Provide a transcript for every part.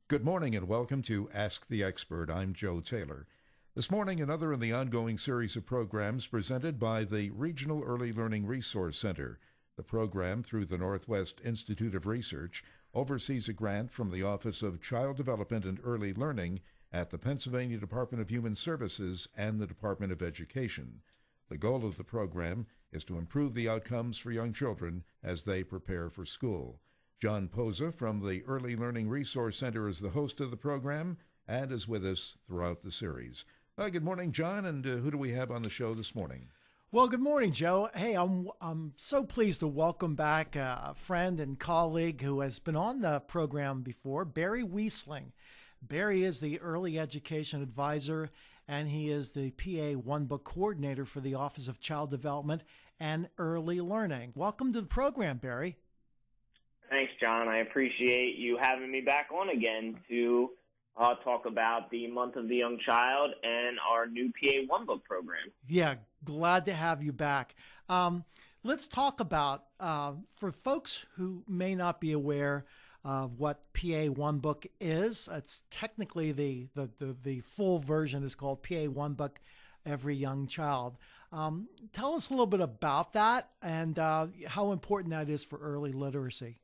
Good morning and welcome to Ask the Expert. I'm Joe Taylor. This morning, another in the ongoing series of programs presented by the Regional Early Learning Resource Center. The program, through the Northwest Institute of Research, oversees a grant from the Office of Child Development and Early Learning at the Pennsylvania Department of Human Services and the Department of Education. The goal of the program is to improve the outcomes for young children as they prepare for school. John Posa from the Early Learning Resource Center is the host of the program and is with us throughout the series. Good morning, John, and who do we have on the show this morning? Well, good morning, Joe. Hey, I'm so pleased to welcome back a friend and colleague who has been on the program before, Barry Wiestling. Barry is the Early Education Advisor, and he is the PA One Book Coordinator for the Office of Child Development and Early Learning. Welcome to the program, Barry. Thanks, John. I appreciate you having me back on again to talk about the Month of the Young Child and our new PA One Book program. Yeah, glad to have you back. Let's talk about, for folks who may not be aware of what PA One Book is, it's technically the full version is called PA One Book Every Young Child. Tell us a little bit about that and how important that is for early literacy.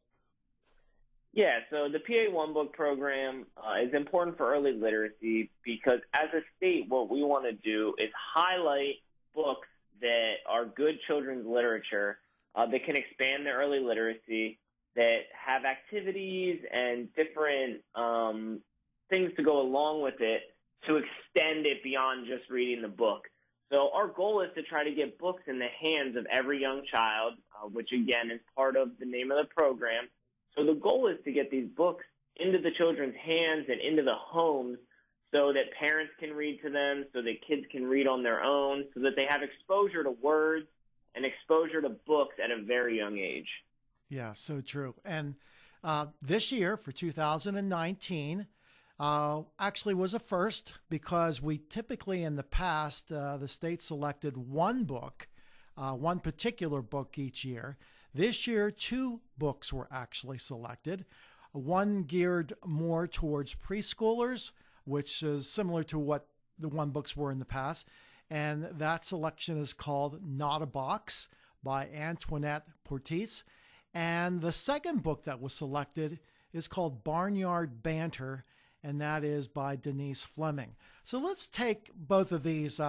Yeah, so the PA One Book program is important for early literacy because as a state, what we want to do is highlight books that are good children's literature that can expand their early literacy, that have activities and different things to go along with it to extend it beyond just reading the book. So our goal is to try to get books in the hands of every young child, which again is part of the name of the program. So the goal is to get these books into the children's hands and into the homes so that parents can read to them, so that kids can read on their own, so that they have exposure to words and exposure to books at a very young age. Yeah, so true. And this year, for 2019, actually was a first because we typically in the past, the state selected one book, one particular book each year. This year, two books were actually selected, one geared more towards preschoolers, which is similar to what the one books were in the past. And that selection is called Not a Box by Antoinette Portis. And the second book that was selected is called Barnyard Banter, and that is by Denise Fleming. So let's take both of these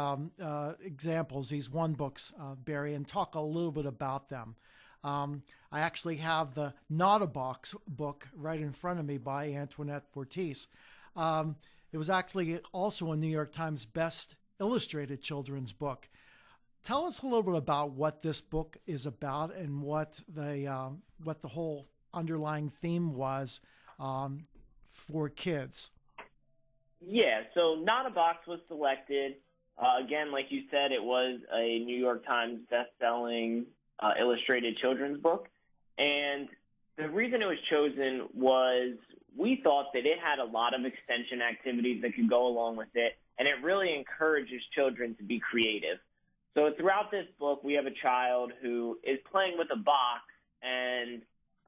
examples, these one books, Barry, and talk a little bit about them. I actually have the Not a Box book right in front of me by Antoinette Portis. It was actually also a New York Times Best Illustrated Children's Book. Tell us a little bit about what this book is about and what the whole underlying theme was for kids. Yeah, so Not a Box was selected. Again, like you said, it was a New York Times best-selling illustrated children's book. And the reason it was chosen was we thought that it had a lot of extension activities that could go along with it, and it really encourages children to be creative. So throughout this book, we have a child who is playing with a box and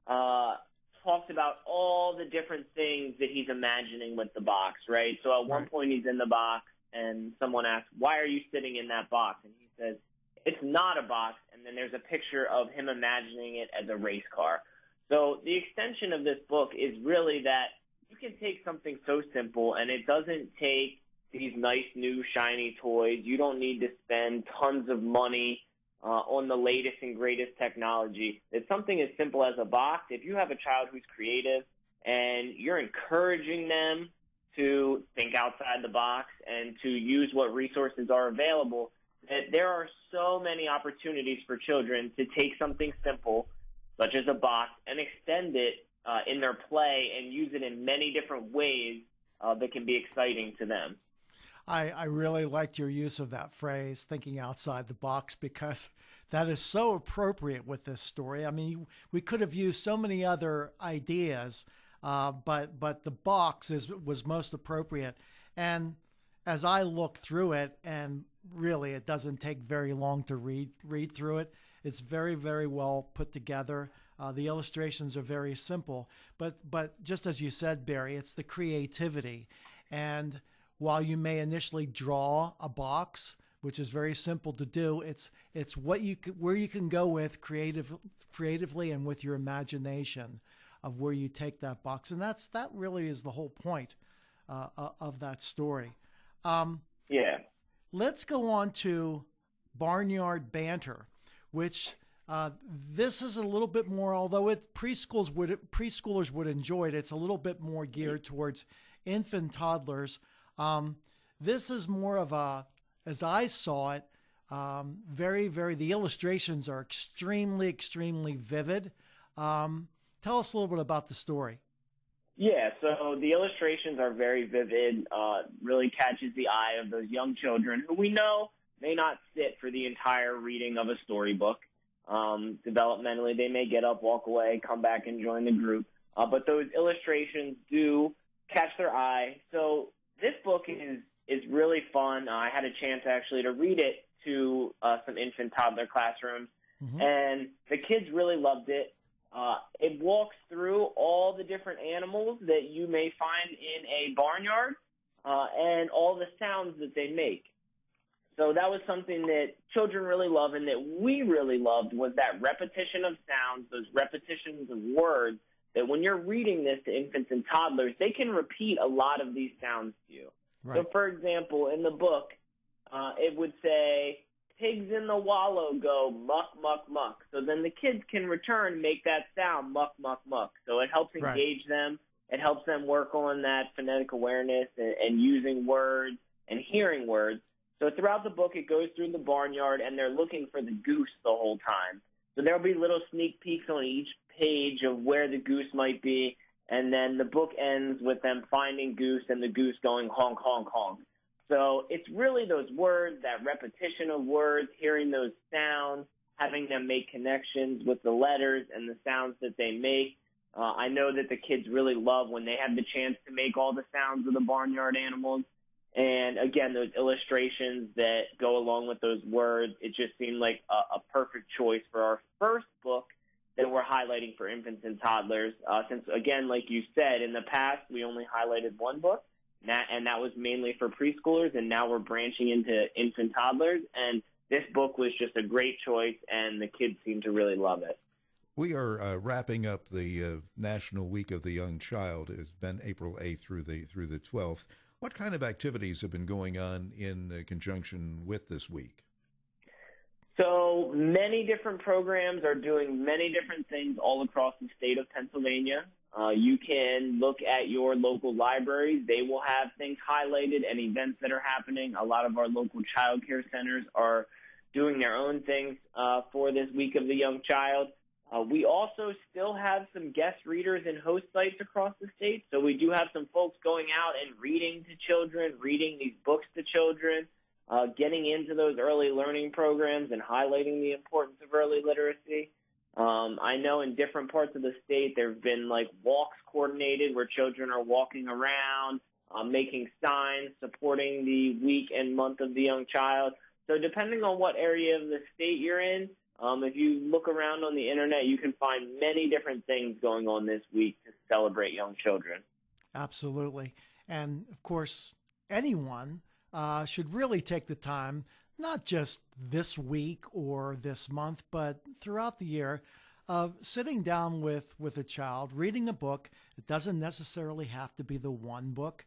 talks about all the different things that he's imagining with the box, right? So at one point he's in the box, and someone asks, "Why are you sitting in that box?" And he says, "It's not a box," and then there's a picture of him imagining it as a race car. So the extension of this book is really that you can take something so simple, and it doesn't take these nice, new, shiny toys. You don't need to spend tons of money on the latest and greatest technology. It's something as simple as a box. If you have a child who's creative and you're encouraging them to think outside the box and to use what resources are available, that there are so many opportunities for children to take something simple, such as a box, and extend it in their play and use it in many different ways that can be exciting to them. I really liked your use of that phrase, thinking outside the box, because that is so appropriate with this story. I mean, we could have used so many other ideas, but the box was most appropriate. And as I look through it, and really it doesn't take very long to read through it, it's very, very well put together. The illustrations are very simple, but just as you said, Barry, it's the creativity. And while you may initially draw a box, which is very simple to do, it's what where you can go with creatively and with your imagination of where you take that box, and that really is the whole point of that story. Yeah. Let's go on to Barnyard Banter, which this is a little bit more, although preschoolers would enjoy it, it's a little bit more geared towards infant toddlers. This is more of a, as I saw it, the illustrations are extremely, extremely vivid. Tell us a little bit about the story. Yeah, so the illustrations are very vivid, really catches the eye of those young children who we know may not sit for the entire reading of a storybook. Developmentally, they may get up, walk away, come back and join the group. But those illustrations do catch their eye. So this book is really fun. I had a chance actually to read it to some infant toddler classrooms, and the kids really loved it. It walks through all the different animals that you may find in a barnyard and all the sounds that they make. So that was something that children really love and that we really loved, was that repetition of sounds, those repetitions of words, that when you're reading this to infants and toddlers, they can repeat a lot of these sounds to you. Right. So, for example, in the book, it would say, pigs in the wallow go muck, muck, muck. So then the kids can return, make that sound, muck, muck, muck. So it helps engage them. It helps them work on that phonetic awareness and using words and hearing words. So throughout the book, it goes through the barnyard, and they're looking for the goose the whole time. So there'll be little sneak peeks on each page of where the goose might be, and then the book ends with them finding goose and the goose going honk, honk, honk. So it's really those words, that repetition of words, hearing those sounds, having them make connections with the letters and the sounds that they make. I know that the kids really love when they have the chance to make all the sounds of the barnyard animals. And, again, those illustrations that go along with those words, it just seemed like a perfect choice for our first book that we're highlighting for infants and toddlers. Since, again, like you said, in the past we only highlighted one book, and that was mainly for preschoolers, and now we're branching into infant toddlers. And this book was just a great choice, and the kids seem to really love it. We are wrapping up the National Week of the Young Child. It's been April 8th through the 12th. What kind of activities have been going on in conjunction with this week? So many different programs are doing many different things all across the state of Pennsylvania. You can look at your local libraries. They will have things highlighted and events that are happening. A lot of our local child care centers are doing their own things for this Week of the Young Child. We also still have some guest readers and host sites across the state. So we do have some folks going out and reading to children, reading these books to children, getting into those early learning programs and highlighting the importance of early literacy. I know in different parts of the state there have been like walks coordinated where children are walking around, making signs, supporting the week and month of the young child. So depending on what area of the state you're in, if you look around on the internet, you can find many different things going on this week to celebrate young children. Absolutely. And, of course, anyone should really take the time, not just this week or this month, but throughout the year, of sitting down with a child, reading a book. It doesn't necessarily have to be the one book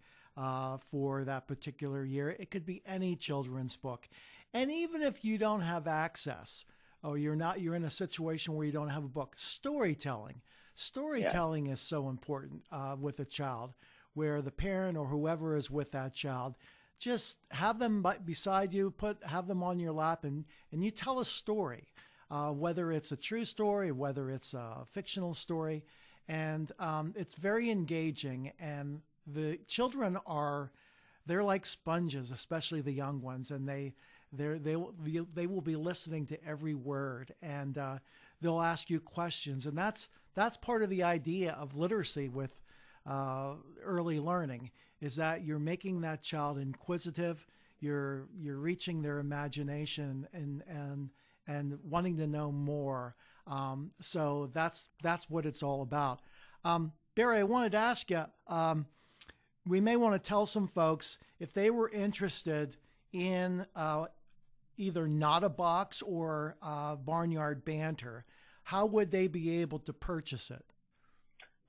for that particular year. It could be any children's book. And even if you don't have access, or you're in a situation where you don't have a book, storytelling is so important with a child, where the parent or whoever is with that child, just have them beside you, have them on your lap, and you tell a story, whether it's a true story, whether it's a fictional story, and it's very engaging. And the children they're like sponges, especially the young ones, and they will be listening to every word, and they'll ask you questions, and that's part of the idea of literacy with early learning, is that you're making that child inquisitive, you're reaching their imagination, and and wanting to know more. So that's what it's all about. Barry, I wanted to ask you, we may want to tell some folks if they were interested in either Not a Box or Barnyard Banter, how would they be able to purchase it?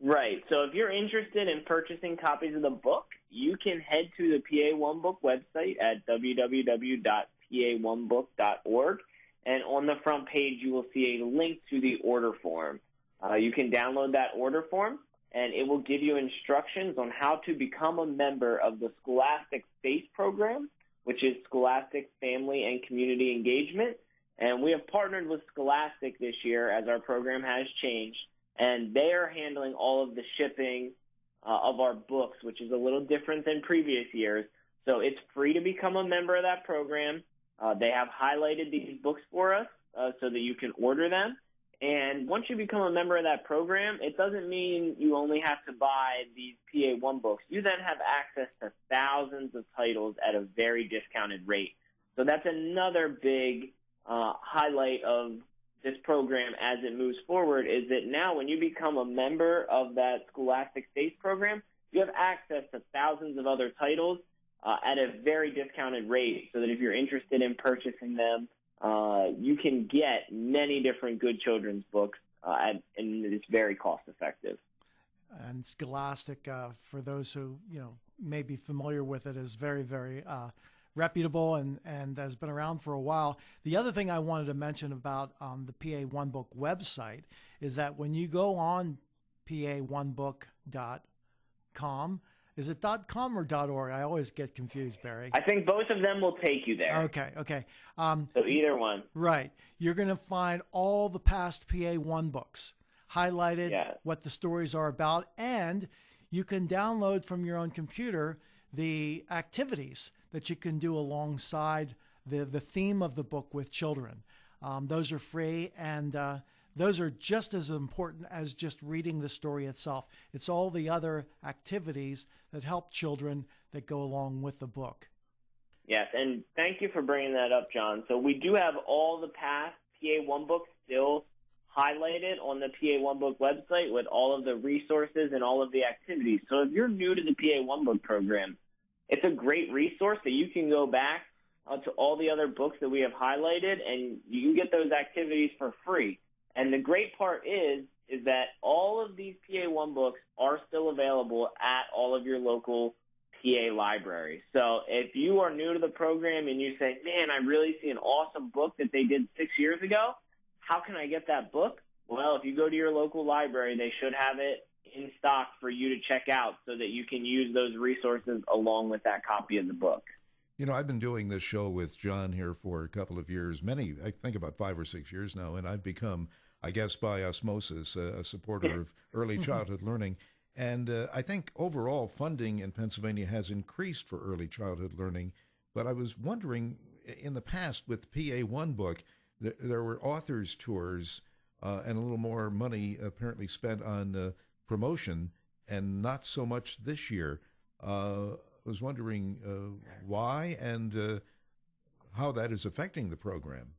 Right. So if you're interested in purchasing copies of the book, you can head to the PA One Book website at www.pa1book.org. And on the front page, you will see a link to the order form. You can download that order form, and it will give you instructions on how to become a member of the Scholastic Space Program, which is Scholastic Family and Community Engagement. And we have partnered with Scholastic this year as our program has changed, and they are handling all of the shipping of our books, which is a little different than previous years. So it's free to become a member of that program. They have highlighted these books for us so that you can order them. And once you become a member of that program, it doesn't mean you only have to buy these PA1 books. You then have access to thousands of titles at a very discounted rate. So that's another big highlight of this program as it moves forward, is that now when you become a member of that Scholastic Space Program, you have access to thousands of other titles at a very discounted rate, so that if you're interested in purchasing them, you can get many different good children's books, and it's very cost effective. And Scholastic, for those who may be familiar with it, is very, very reputable and has been around for a while. The other thing I wanted to mention about the PA One Book website is that when you go on pa1book.com, is it .com or .org? I always get confused, Barry. I think both of them will take you there. Okay. So either one. Right. You're going to find all the past PA1 books highlighted, what the stories are about, and you can download from your own computer the activities that you can do alongside the theme of the book with children. Those are free, and those are just as important as just reading the story itself. It's all the other activities that help children that go along with the book. Yes, and thank you for bringing that up, John. So we do have all the past PA1 books still highlighted on the PA1 book website with all of the resources and all of the activities. So if you're new to the PA1 book program, it's a great resource that you can go back to all the other books that we have highlighted, and you can get those activities for free. And the great part is that all of these PA1 books are still available at all of your local PA libraries. So if you are new to the program and you say, man, I really see an awesome book that they did 6 years ago, how can I get that book? Well, if you go to your local library, they should have it in stock for you to check out so that you can use those resources along with that copy of the book. I've been doing this show with John here for a couple of years, I think about 5 or 6 years now, and I've become, I guess by osmosis, a supporter of early childhood learning. And I think overall funding in Pennsylvania has increased for early childhood learning. But I was wondering, in the past with PA1 book, there were authors' tours and a little more money apparently spent on promotion, and not so much this year. I was wondering why and how that is affecting the program.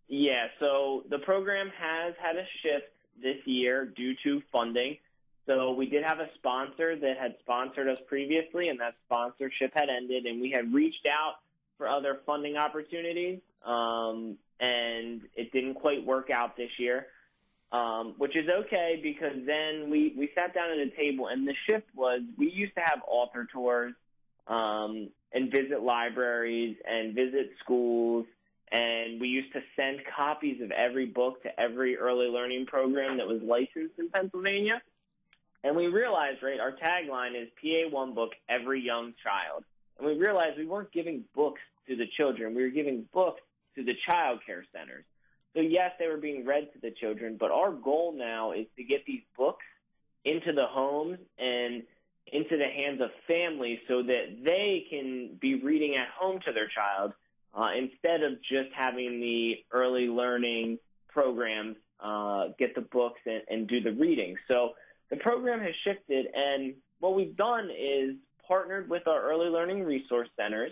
Yeah, so the program has had a shift this year due to funding. So we did have a sponsor that had sponsored us previously, and that sponsorship had ended, and we had reached out for other funding opportunities, and it didn't quite work out this year, which is okay, because then we sat down at a table, and the shift was we used to have author tours and visit libraries and visit schools, and we used to send copies of every book to every early learning program that was licensed in Pennsylvania. And we realized, right, our tagline is PA1 book, every young child. And we realized we weren't giving books to the children. We were giving books to the child care centers. So, yes, they were being read to the children, but our goal now is to get these books into the homes and into the hands of families so that they can be reading at home to their child instead of just having the early learning programs get the books and do the reading. So the program has shifted, and what we've done is partnered with our early learning resource centers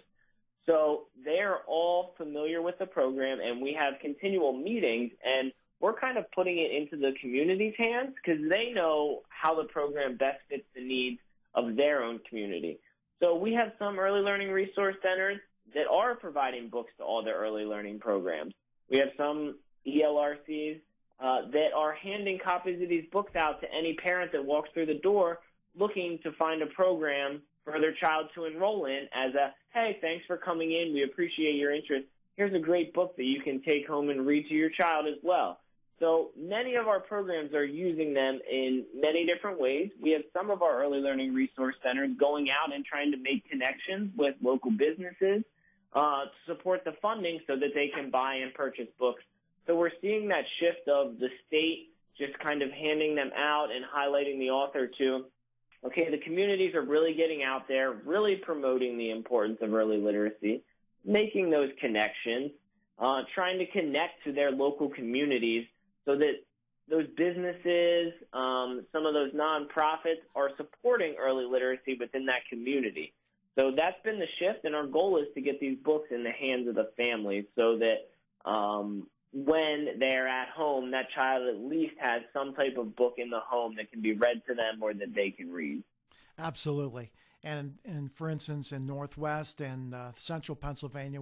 So they're all familiar with the program, and we have continual meetings, and we're kind of putting it into the community's hands because they know how the program best fits the needs of their own community. So we have some early learning resource centers that are providing books to all their early learning programs. We have some ELRCs that are handing copies of these books out to any parent that walks through the door looking to find a program for their child to enroll in as a, hey, thanks for coming in. We appreciate your interest. Here's a great book that you can take home and read to your child as well. So many of our programs are using them in many different ways. We have some of our early learning resource centers going out and trying to make connections with local businesses to support the funding so that they can buy and purchase books. So we're seeing that shift of the state just kind of handing them out and highlighting the author to, okay, the communities are really getting out there, really promoting the importance of early literacy, making those connections, trying to connect to their local communities so that those businesses, some of those nonprofits are supporting early literacy within that community. So that's been the shift, and our goal is to get these books in the hands of the families so that when they're at home, that child at least has some type of book in the home that can be read to them or that they can read. Absolutely. And for instance, in Northwest and Central Pennsylvania,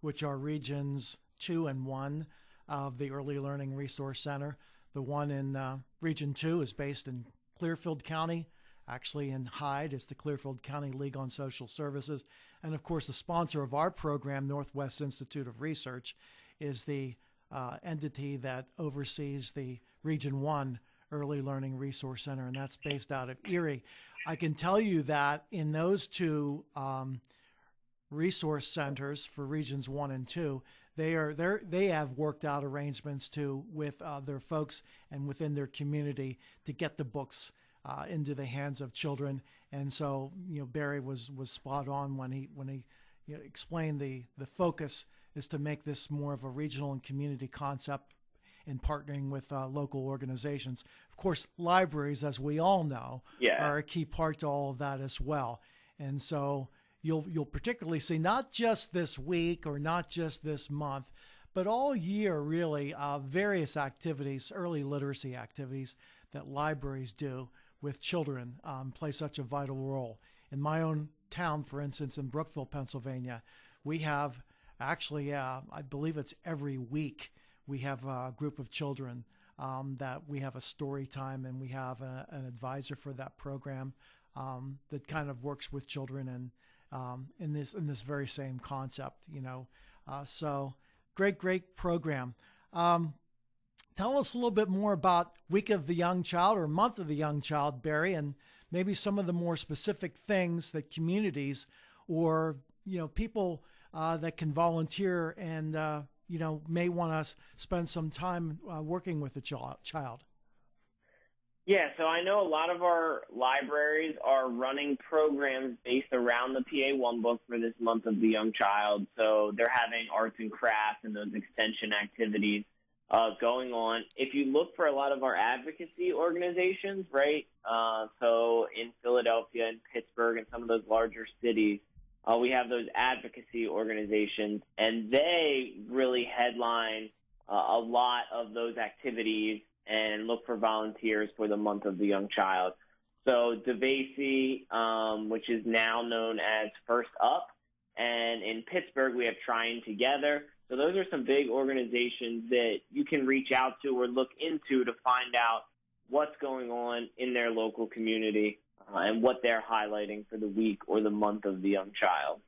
which are regions 2 and 1 of the Early Learning Resource Center, the one in Region 2 is based in Clearfield County. Actually, in Hyde is the Clearfield County League on Social Services. And of course, the sponsor of our program, Northwest Institute of Research, is the entity that oversees the Region 1 Early Learning Resource Center, and that's based out of Erie. I can tell you that in those two resource centers for Regions 1 and 2, they have worked out arrangements with their folks and within their community to get the books into the hands of children. And so, Barry was spot on when he explained the focus is to make this more of a regional and community concept in partnering with local organizations. Of course, libraries, as we all know, are a key part to all of that as well. And so you'll particularly see, not just this week or not just this month, but all year really, various activities, early literacy activities that libraries do with children play such a vital role. In my own town, for instance, in Brookville, Pennsylvania, we have actually, I believe it's every week, we have a group of children that we have a story time, and we have an advisor for that program that kind of works with children and in this very same concept, so great program. Tell us a little bit more about Week of the Young Child or Month of the Young Child, Barry, and maybe some of the more specific things that communities or people that can volunteer and may want to spend some time working with the child. Yeah, so I know a lot of our libraries are running programs based around the PA1 book for this Month of the Young Child. So they're having arts and crafts and those extension activities going on. If you look for a lot of our advocacy organizations, right, so in Philadelphia and Pittsburgh and some of those larger cities, we have those advocacy organizations, and they really headline a lot of those activities and look for volunteers for the Month of the Young Child. So DeVacy, which is now known as First Up, and in Pittsburgh we have Trying Together. So those are some big organizations that you can reach out to or look into to find out what's going on in their local community and what they're highlighting for the week or the Month of the Young Child.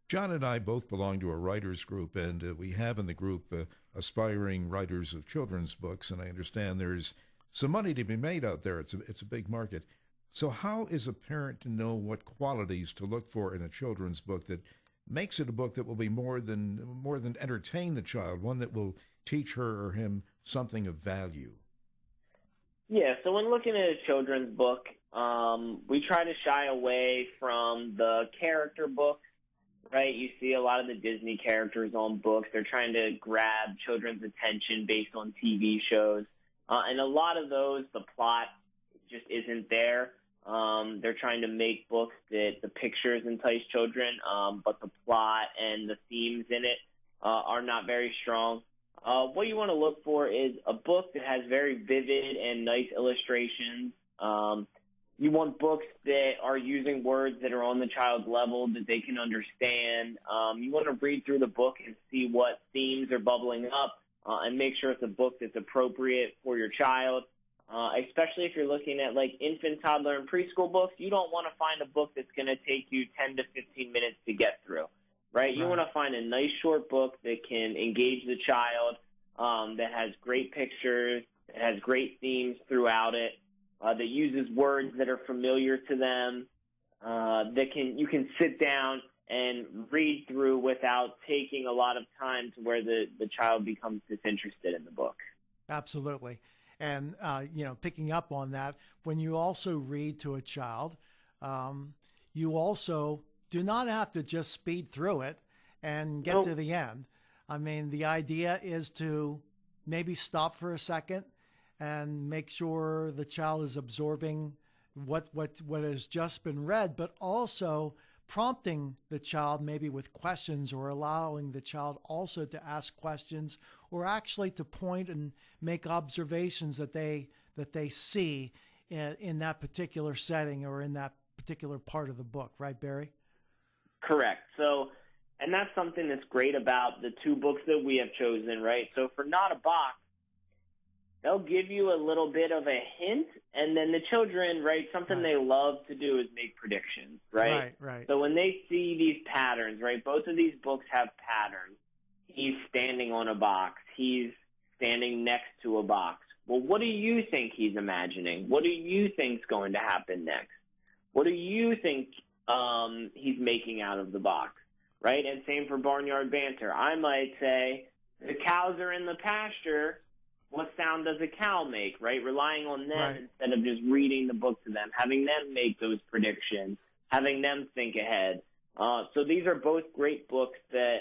John and I both belong to a writers group, and we have in the group aspiring writers of children's books, and I understand there's some money to be made out there. It's a big market. So how is a parent to know what qualities to look for in a children's book that makes it a book that will be more than entertain the child, one that will teach her or him something of value? Yeah, so when looking at a children's book, we try to shy away from the character books, right? You see a lot of the Disney characters on books. They're trying to grab children's attention based on TV shows. And a lot of those, the plot just isn't there. They're trying to make books that the pictures entice children, but the plot and the themes in it are not very strong. What you want to look for is a book that has very vivid and nice illustrations. You want books that are using words that are on the child's level that they can understand. You want to read through the book and see what themes are bubbling up and make sure it's a book that's appropriate for your child. Especially if you're looking at like infant, toddler, and preschool books, you don't want to find a book that's going to take you 10 to 15 minutes to get through, right? You want to find a nice short book that can engage the child, that has great pictures, that has great themes throughout it, that uses words that are familiar to them, you can sit down and read through without taking a lot of time to where the child becomes disinterested in the book. Absolutely. And, picking up on that, when you also read to a child, you also do not have to just speed through it and get to the end. I mean, the idea is to maybe stop for a second and make sure the child is absorbing what has just been read, but also prompting the child maybe with questions, or allowing the child also to ask questions, or actually to point and make observations that they see in that particular setting or in that particular part of the book. Right, Barry? Correct. So, and that's something that's great about the two books that we have chosen, right? So for Not a Box, they'll give you a little bit of a hint, and then the children, right, something they love to do is make predictions, right? Right. So when they see these patterns, right, both of these books have patterns. He's standing on a box. He's standing next to a box. Well, what do you think he's imagining? What do you think's going to happen next? What do you think he's making out of the box, right? And same for Barnyard Banter. I might say, the cows are in the pasture. What sound does a cow make, right? Relying on them instead of just reading the book to them, having them make those predictions, having them think ahead. So these are both great books that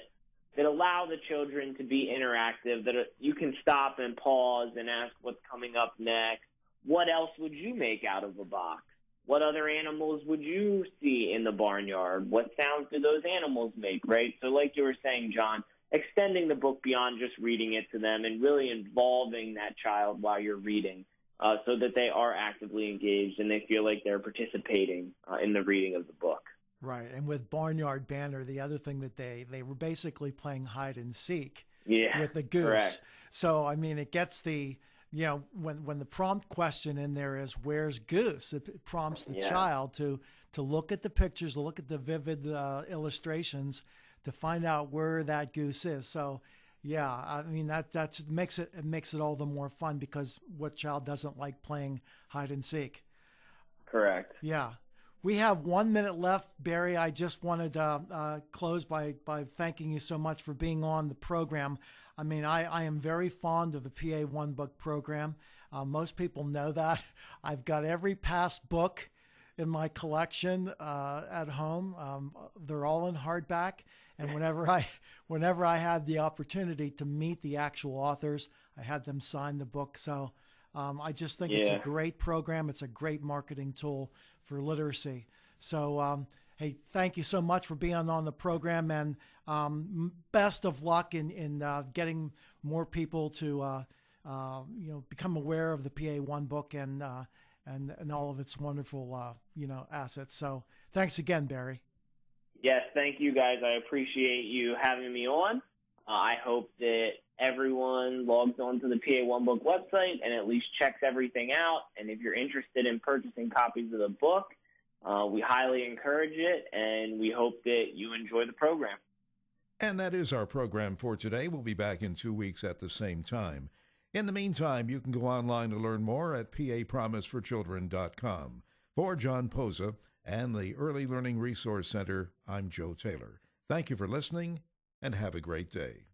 allow the children to be interactive, that you can stop and pause and ask what's coming up next. What else would you make out of a box? What other animals would you see in the barnyard? What sounds do those animals make, right? So like you were saying, John, extending the book beyond just reading it to them and really involving that child while you're reading, so that they are actively engaged and they feel like they're participating in the reading of the book. Right. And with Barnyard Banter, the other thing that they were basically playing hide and seek with the goose. Correct. So, I mean, it gets the, when the prompt question in there is, where's Goose? It prompts the child to look at the pictures, look at the vivid illustrations, to find out where that goose is. So, yeah, I mean, that makes it all the more fun, because what child doesn't like playing hide and seek? Correct. Yeah. We have 1 minute left, Barry. I just wanted to close by thanking you so much for being on the program. I mean, I am very fond of the PA One Book program. Most people know that. I've got every past book in my collection at home. They're all in hardback. And whenever I had the opportunity to meet the actual authors, I had them sign the book. So I just think it's a great program. It's a great marketing tool for literacy. So, hey, thank you so much for being on the program, and best of luck in getting more people to become aware of the PA One Book and all of its wonderful assets. So thanks again, Barry. Yes, thank you guys. I appreciate you having me on. I hope that everyone logs on to the PA One Book website and at least checks everything out. And if you're interested in purchasing copies of the book, we highly encourage it, and we hope that you enjoy the program. And that is our program for today. We'll be back in 2 weeks at the same time. In the meantime, you can go online to learn more at papromiseforchildren.com. For John Posa and the Early Learning Resource Center, I'm Joe Taylor. Thank you for listening, and have a great day.